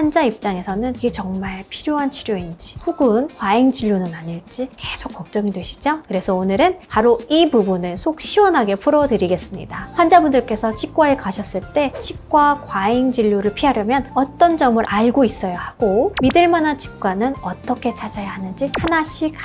환자 입장에서는 이게 정말 필요한 치료인지 혹은 과잉 진료는 아닐지 계속 걱정이 되시죠? 그래서 오늘은 바로 이 부분을 속 시원하게 풀어드리겠습니다. 환자분들께서 치과에 가셨을 때 치과 과잉 진료를 피하려면 어떤 점을 알고 있어야 하고 믿을 만한 치과는 어떻게 찾아야 하는지 하나씩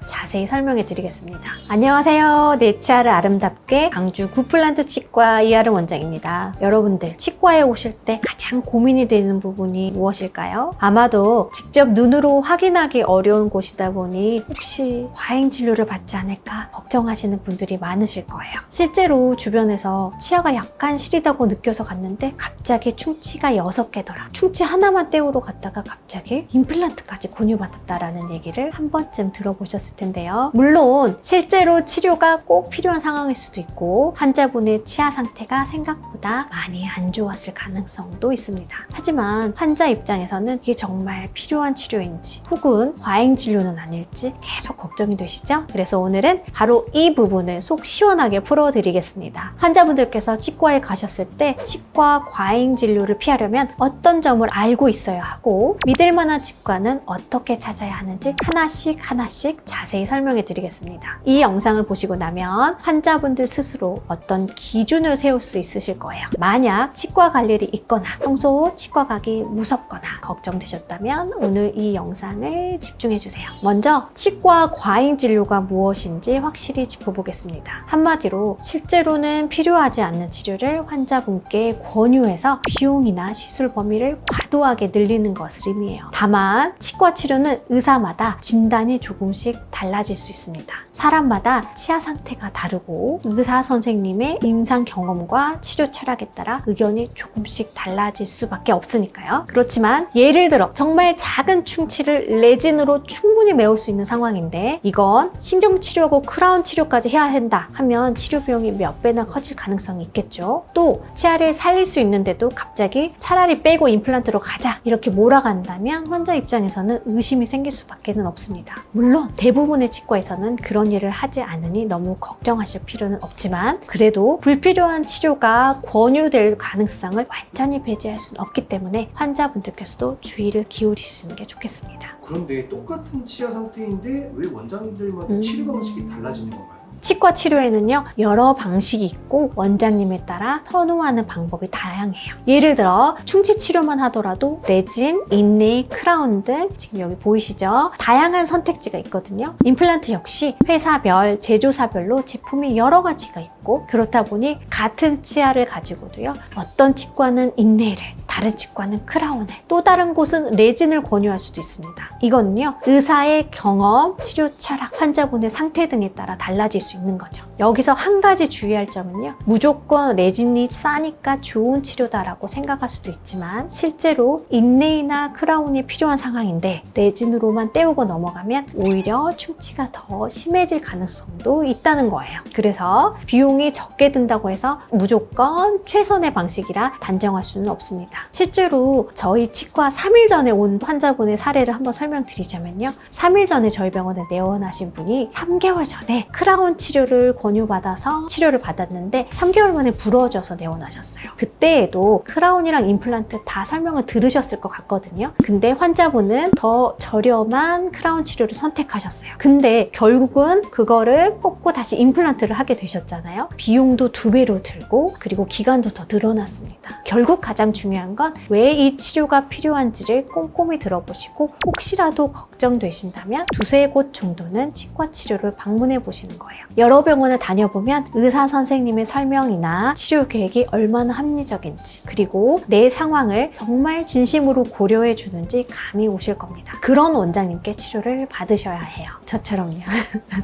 자세히 설명해 드리겠습니다. 안녕하세요. 내 치아를 아름답게 광주 구플란트 치과 이하름 원장입니다. 여러분들 치과에 오실 때 가장 고민이 되는 부분이 무엇일까요? 아마도 직접 눈으로 확인하기 어려운 곳이다 보니 혹시 과잉 진료를 받지 않을까 걱정하시는 분들이 많으실 거예요. 실제로 주변에서 치아가 약간 시리다고 느껴서 갔는데 갑자기 충치가 6개더라. 충치 하나만 떼우러 갔다가 갑자기 임플란트까지 권유받았다라는 얘기를 한 번쯤 들어보셨을 텐데요. 물론 실제로 치료가 꼭 필요한 상황일 수도 있고 환자분의 치아 상태가 생각보다 많이 안 좋았을 가능성도 있습니다. 하지만 환자 입장에서는 이게 정말 필요한 치료인지 혹은 과잉 진료는 아닐지 계속 걱정이 되시죠? 그래서 오늘은 바로 이 부분을 속 시원하게 풀어드리겠습니다. 환자분들께서 치과에 가셨을 때 치과 과잉 진료를 피하려면 어떤 점을 알고 있어야 하고 믿을 만한 치과는 어떻게 찾아야 하는지 하나씩 자세히 설명해 드리겠습니다. 이 영상을 보시고 나면 환자분들 스스로 어떤 기준을 세울 수 있으실 거예요. 만약 치과 갈 일이 있거나 평소 치과 가기 무섭거나 걱정되셨다면 오늘 이 영상을 집중해 주세요. 먼저 치과 과잉 진료가 무엇인지 확실히 짚어보겠습니다. 한마디로 실제로는 필요하지 않는 치료를 환자분께 권유해서 비용이나 시술 범위를 과도하게 늘리는 것을 의미해요. 다만 치과 치료는 의사마다 진단이 조금씩 달라질 수 있습니다. 사람마다 치아 상태가 다르고 의사 선생님의 임상 경험과 치료 철학에 따라 의견이 조금씩 달라질 수밖에 없으니까요. 그렇지만 예를 들어 정말 작은 충치를 레진으로 충분히 메울 수 있는 상황인데 이건 신경치료하고 크라운 치료까지 해야 한다 하면 치료 비용이 몇 배나 커질 가능성이 있겠죠. 또 치아를 살릴 수 있는데도 갑자기 차라리 빼고 임플란트로 가자 이렇게 몰아간다면 환자 입장에서는 의심이 생길 수밖에 없습니다. 물론 대부분의 치과에서는 그런 일을 하지 않으니 너무 걱정하실 필요는 없지만 그래도 불필요한 치료가 권유될 가능성을 완전히 배제할 수는 없기 때문에 환자분들께서도 주의를 기울이시는 게 좋겠습니다. 그런데 똑같은 치아 상태인데 왜 원장님들마다 치료 방식이 달라지는 건가요? 치과 치료에는요 여러 방식이 있고 원장님에 따라 선호하는 방법이 다양해요. 예를 들어 충치 치료만 하더라도 레진, 인레이, 크라운 등 지금 여기 보이시죠? 다양한 선택지가 있거든요. 임플란트 역시 회사별, 제조사별로 제품이 여러 가지가 있고 그렇다 보니 같은 치아를 가지고도요 어떤 치과는 인레이를 다른 치과는 크라운을 또 다른 곳은 레진을 권유할 수도 있습니다. 이거는요 의사의 경험, 치료 철학, 환자분의 상태 등에 따라 달라질 수 있는 거죠. 여기서 한 가지 주의할 점은요 무조건 레진이 싸니까 좋은 치료다라고 생각할 수도 있지만 실제로 인레이나 크라운이 필요한 상황인데 레진으로만 때우고 넘어가면 오히려 충치가 더 심해질 가능성도 있다는 거예요. 그래서 비용이 적게 든다고 해서 무조건 최선의 방식이라 단정할 수는 없습니다. 실제로 저희 치과 3일 전에 온 환자분의 사례를 한번 설명드리자면요 3일 전에 저희 병원에 내원하신 분이 3개월 전에 크라운 치료를 권유받아서 치료를 받았는데 3개월 만에 부러져서 내원하셨어요. 그때에도 크라운이랑 임플란트 다 설명을 들으셨을 것 같거든요. 근데 환자분은 더 저렴한 크라운 치료를 선택하셨어요. 근데 결국은 그거를 뽑고 다시 임플란트를 하게 되셨잖아요. 비용도 2배로 들고 그리고 기간도 더 늘어났습니다. 결국 가장 중요한 건 왜 이 치료가 필요한지를 꼼꼼히 들어보시고 혹시라도 걱정되신다면 2-3곳 정도는 치과 치료를 방문해 보시는 거예요. 여러 병원을 다녀보면 의사 선생님의 설명이나 치료 계획이 얼마나 합리적인지 그리고 내 상황을 정말 진심으로 고려해 주는지 감이 오실 겁니다. 그런 원장님께 치료를 받으셔야 해요. 저처럼요.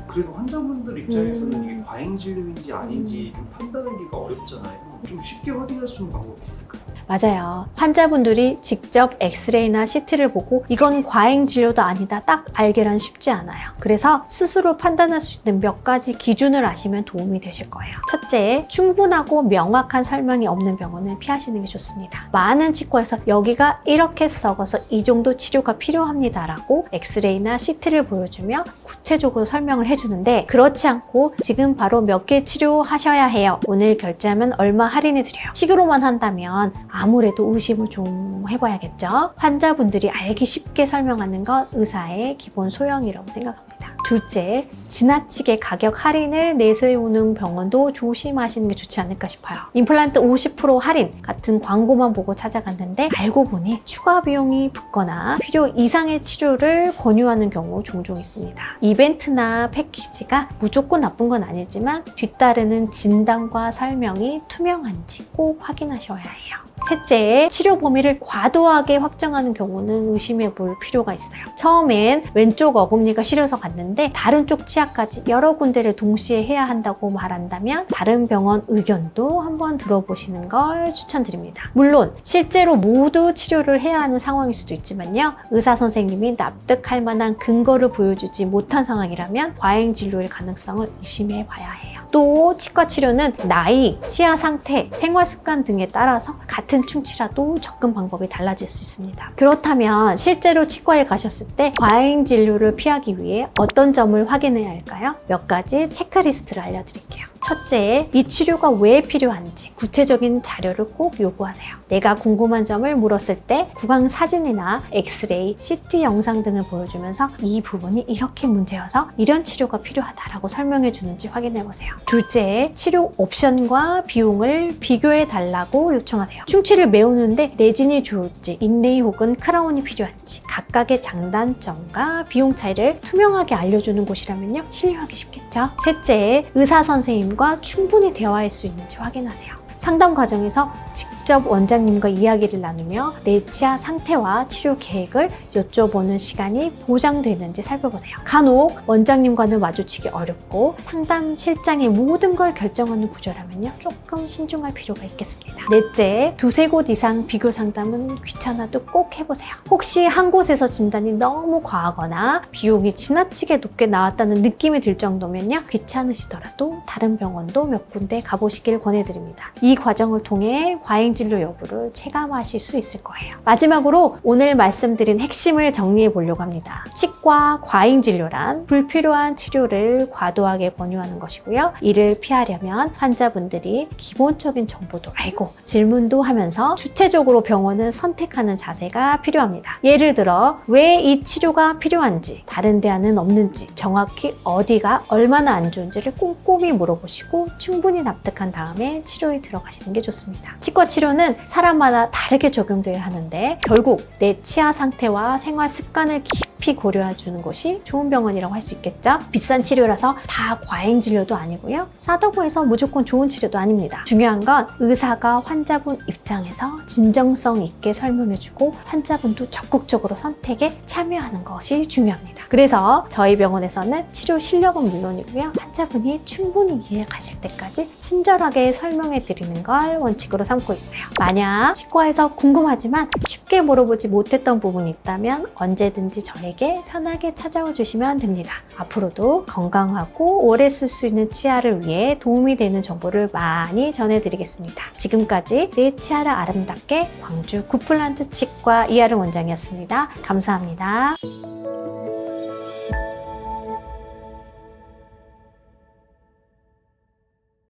그래도 환자분들 입장에서는 이게 과잉 진료인지 아닌지 좀 판단하기가 어렵잖아요. 좀 쉽게 확인할 수 있는 방법이 있을까요? 맞아요. 환자분들이 직접 엑스레이나 CT를 보고 이건 과잉 진료도 아니다 딱 알기란 쉽지 않아요. 그래서 스스로 판단할 수 있는 몇 가지 기준을 아시면 도움이 되실 거예요. 첫째, 충분하고 명확한 설명이 없는 병원은 피하시는 게 좋습니다. 많은 치과에서 여기가 이렇게 썩어서 이 정도 치료가 필요합니다 라고 엑스레이나 CT를 보여주며 구체적으로 설명을 해주는데 그렇지 않고 지금 바로 몇 개 치료하셔야 해요. 오늘 결제하면 얼마 할인해 드려요. 식으로만 한다면 아무래도 의심을 좀 해봐야겠죠. 환자분들이 알기 쉽게 설명하는 건 의사의 기본 소양이라고 생각합니다. 둘째, 지나치게 가격 할인을 내세우는 병원도 조심하시는 게 좋지 않을까 싶어요. 임플란트 50% 할인 같은 광고만 보고 찾아갔는데 알고 보니 추가 비용이 붙거나 필요 이상의 치료를 권유하는 경우 종종 있습니다. 이벤트나 패키지가 무조건 나쁜 건 아니지만 뒤따르는 진단과 설명이 투명한지 꼭 확인하셔야 해요. 셋째, 치료 범위를 과도하게 확정하는 경우는 의심해 볼 필요가 있어요. 처음엔 왼쪽 어금니가 시려서 갔는데 다른 쪽 치아까지 여러 군데를 동시에 해야 한다고 말한다면 다른 병원 의견도 한번 들어보시는 걸 추천드립니다. 물론 실제로 모두 치료를 해야 하는 상황일 수도 있지만요. 의사 선생님이 납득할 만한 근거를 보여주지 못한 상황이라면 과잉 진료일 가능성을 의심해 봐야 해요. 또 치과 치료는 나이, 치아 상태, 생활 습관 등에 따라서 같은 충치라도 접근 방법이 달라질 수 있습니다. 그렇다면 실제로 치과에 가셨을 때 과잉 진료를 피하기 위해 어떤 점을 확인해야 할까요? 몇 가지 체크리스트를 알려드릴게요. 첫째, 이 치료가 왜 필요한지 구체적인 자료를 꼭 요구하세요. 내가 궁금한 점을 물었을 때 구강 사진이나 엑스레이, CT 영상 등을 보여주면서 이 부분이 이렇게 문제여서 이런 치료가 필요하다라고 설명해 주는지 확인해 보세요. 둘째, 치료 옵션과 비용을 비교해 달라고 요청하세요. 충치를 메우는데 레진이 좋을지, 인레이 혹은 크라운이 필요한지 각각의 장단점과 비용 차이를 투명하게 알려주는 곳이라면요, 신뢰하기 쉽겠죠. 셋째, 의사 선생님과 충분히 대화할 수 있는지 확인하세요. 상담 과정에서 직접 원장님과 이야기를 나누며 내 치아 상태와 치료 계획을 여쭤보는 시간이 보장되는지 살펴보세요. 간혹 원장님과는 마주치기 어렵고 상담 실장의 모든 걸 결정하는 구조라면요, 조금 신중할 필요가 있겠습니다. 넷째, 두세 곳 이상 비교 상담은 귀찮아도 꼭 해보세요. 혹시 한 곳에서 진단이 너무 과하거나 비용이 지나치게 높게 나왔다는 느낌이 들 정도면요, 귀찮으시더라도 다른 병원도 몇 군데 가보시길 권해드립니다. 이 과정을 통해 과잉 진료 여부를 체감하실 수 있을 거예요. 마지막으로 오늘 말씀드린 핵심을 정리해 보려고 합니다. 치과 과잉 진료란 불필요한 치료를 과도하게 권유하는 것이고요. 이를 피하려면 환자분들이 기본적인 정보도 알고 질문도 하면서 주체적으로 병원을 선택하는 자세가 필요합니다. 예를 들어 왜 이 치료가 필요한지, 다른 대안은 없는지, 정확히 어디가 얼마나 안 좋은지를 꼼꼼히 물어보시고 충분히 납득한 다음에 치료에 들어가시는 게 좋습니다. 치과 치료는 사람마다 다르게 적용돼야 하는데 결국 내 치아 상태와 생활 습관을 깊이 고려해 주는 것이 좋은 병원이라고 할 수 있겠죠. 비싼 치료라서 다 과잉 진료도 아니고요, 싸다고 해서 무조건 좋은 치료도 아닙니다. 중요한 건 의사가 환자분 입장에서 진정성 있게 설명해주고 환자분도 적극적으로 선택에 참여하는 것이 중요합니다. 그래서 저희 병원에서는 치료 실력은 물론이고요, 환자분이 충분히 이해하실 때까지 친절하게 설명해 드리는 걸 원칙으로 삼고 있어요. 만약 치과에서 궁금하지만 쉽게 물어보지 못했던 부분이 있다면 언제든지 저에게 편하게 찾아와 주시면 됩니다. 앞으로도 건강하고 오래 쓸 수 있는 치아를 위해 도움이 되는 정보를 많이 전해드리겠습니다. 지금까지 내 치아를 아름답게 광주 구플란트 치과 이하른 원장이었습니다. 감사합니다.